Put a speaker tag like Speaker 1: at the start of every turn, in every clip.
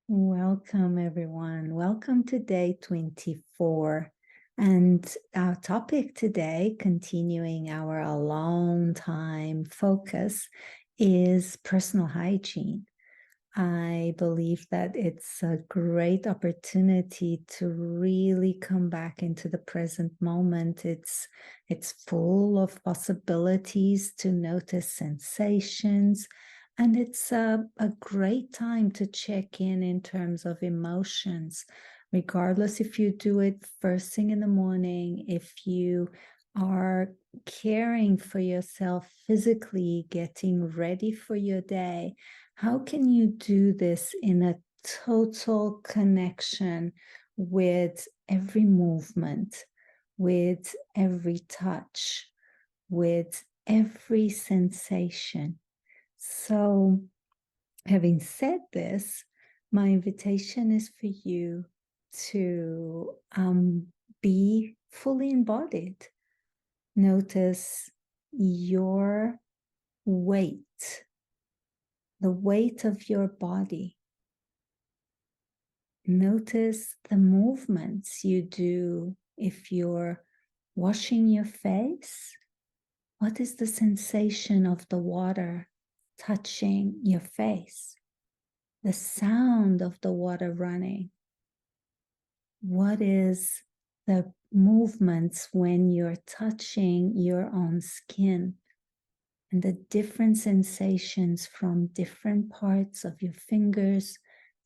Speaker 1: Welcome, everyone. Welcome to day 24. And our topic today, continuing our alone time focus, is personal hygiene. I believe that it's a great opportunity to really come back into the present moment. It's full of possibilities to notice sensations, and it's a great time to check in terms of emotions, regardless if you do it first thing in the morning, if you are caring for yourself physically, getting ready for your day. How can you do this in a total connection with every movement, with every touch, with every sensation? So, having said this, my invitation is for you to be fully embodied. Notice your weight, the weight of your body. Notice the movements you do if you're washing your face. What is the sensation of the water touching your face? The sound of the water running. What is the movements when you're touching your own skin? And the different sensations from different parts of your fingers,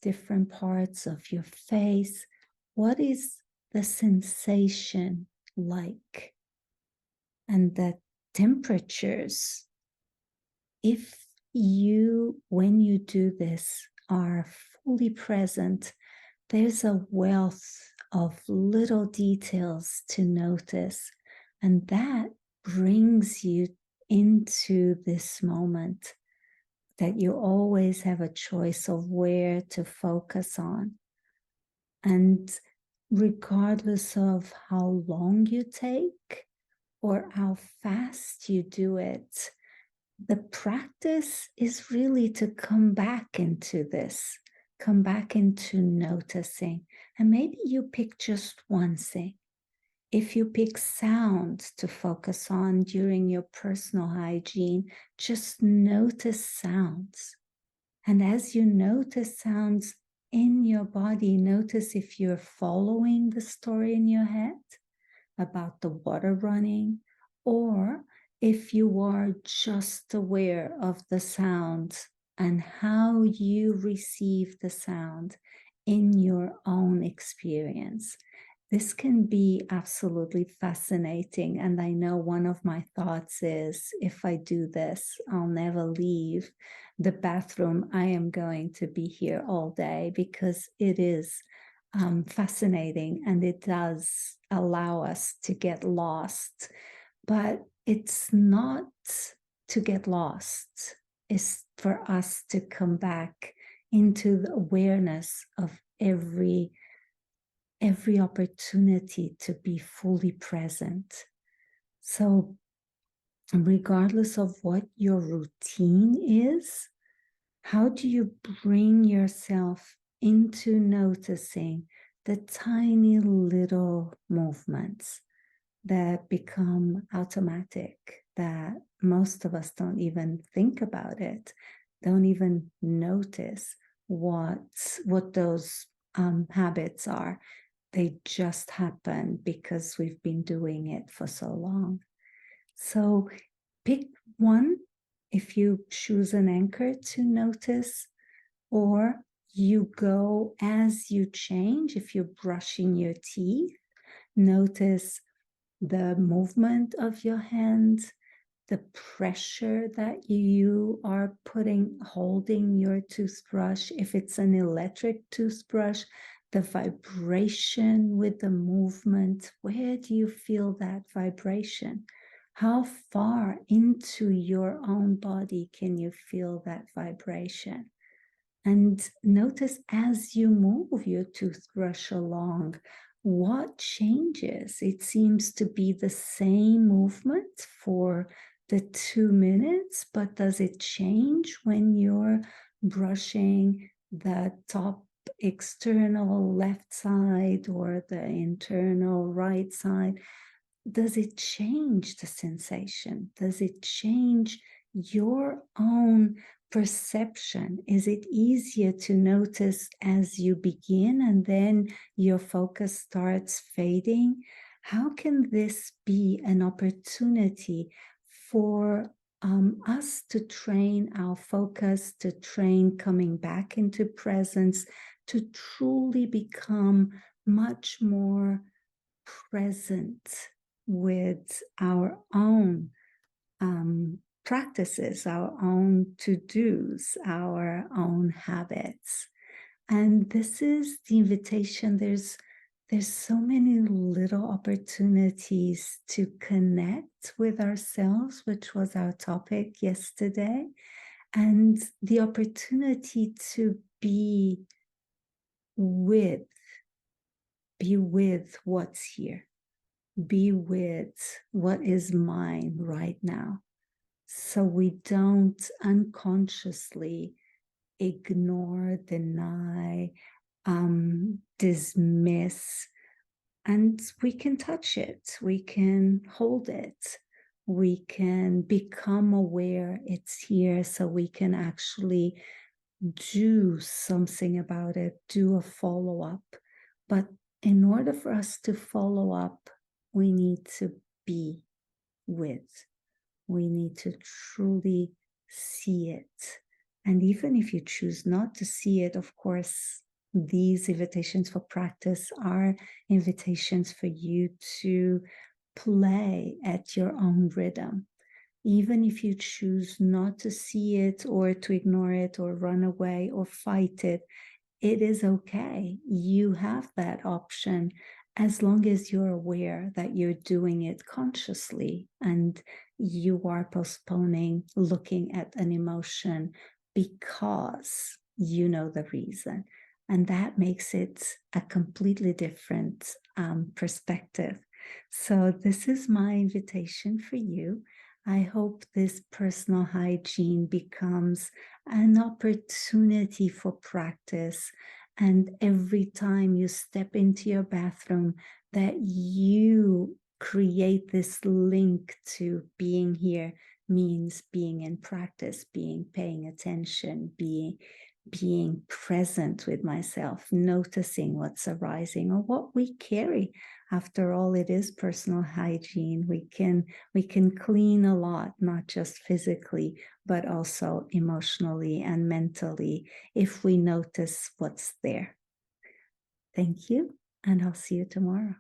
Speaker 1: different parts of your face. What is the sensation like? And the temperatures. If you, when you do this, are fully present, there's a wealth of little details to notice, and that brings you into this moment, that you always have a choice of where to focus on. And regardless of how long you take or how fast you do it, the practice is really to come back into this, come back into noticing. And maybe you pick just one thing. If you pick sounds to focus on during your personal hygiene, just notice sounds. And as you notice sounds in your body, notice if you're following the story in your head about the water running, or if you are just aware of the sound and how you receive the sound in your own experience. This can be absolutely fascinating. And I know one of my thoughts is, if I do this, I'll never leave the bathroom. I am going to be here all day, because it is fascinating and it does allow us to get lost. But it's not to get lost, it's for us to come back into the awareness of every opportunity to be fully present. So, regardless of what your routine is, how do you bring yourself into noticing the tiny little movements that become automatic, that most of us don't even think about it, don't even notice what those habits are. They just happen because we've been doing it for so long. So pick one. If you choose an anchor to notice, or you go as you change. If you're brushing your teeth, notice the movement of your hands, the pressure that you are holding your toothbrush. If it's an electric toothbrush, the vibration with the movement. Where do you feel that vibration? How far into your own body can you feel that vibration? And notice as you move your toothbrush along, what changes? It seems to be the same movement for the 2 minutes, but does it change when you're brushing the top external left side or the internal right side, does it change the sensation? Does it change your own perception? Is it easier to notice as you begin and then your focus starts fading? How can this be an opportunity for us to train our focus, to train coming back into presence, to truly become much more present with our own practices, our own to-dos, our own habits? And this is the invitation. There's so many little opportunities to connect with ourselves, which was our topic yesterday, and the opportunity to with be with what's here, be with what is mine right now, so we don't unconsciously ignore, deny, dismiss, and we can touch it, we can hold it, we can become aware it's here, so we can actually do something about it, do a follow-up. But in order for us to follow up, we need to be with. We need to truly see it. And even if you choose not to see it, of course, these invitations for practice are invitations for you to play at your own rhythm. Even if you choose not to see it or to ignore it or run away or fight it, it is okay. You have that option as long as you're aware that you're doing it consciously and you are postponing looking at an emotion because you know the reason. And that makes it a completely different perspective. So this is my invitation for you. I hope this personal hygiene becomes an opportunity for practice. And every time you step into your bathroom, that you create this link to being here means being in practice, paying attention, being present with myself, noticing what's arising or what we carry. After all, it is personal hygiene. We can clean a lot, not just physically, but also emotionally and mentally, if we notice what's there. Thank you, and I'll see you tomorrow.